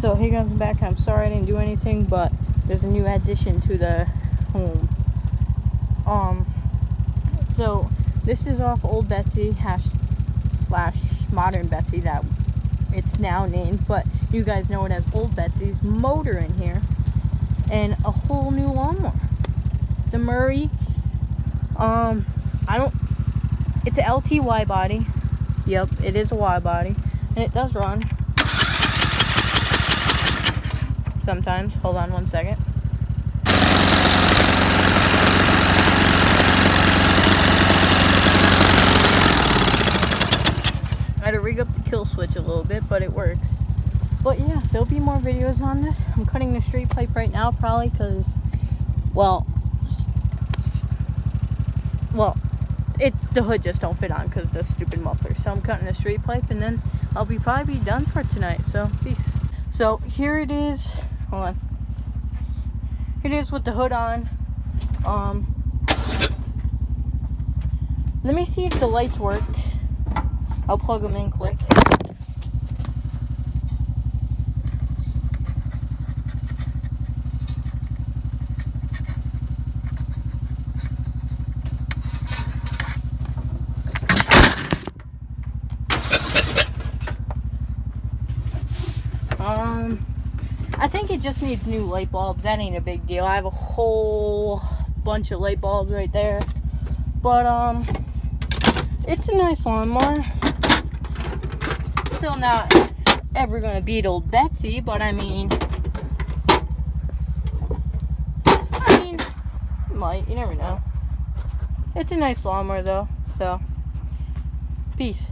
So hey guys, I'm back. I'm sorry I didn't do anything, but there's a new addition to the home. So this is off Old Betsy / Modern Betsy, that it's now named, but you guys know it as Old Betsy's motor in here, and a whole new lawnmower. It's a Murray. It's a LTY body. Yep, it is a Y body, and it does run. Sometimes. Hold on one second. I had to rig up the kill switch a little bit, but it works. But yeah, there'll be more videos on this. I'm cutting the straight pipe right now, probably because, well, the hood just don't fit on because the stupid muffler. So I'm cutting the straight pipe, and then I'll probably be done for tonight. So peace. So here it is. Hold on. Here it is with the hood on. Let me see if the lights work. I'll plug them in quick. I think it just needs new light bulbs. That ain't a big deal. I have a whole bunch of light bulbs right there. But, it's a nice lawnmower. Still not ever gonna beat Old Betsy, but I mean, it might. You never know. It's a nice lawnmower, though. So, peace.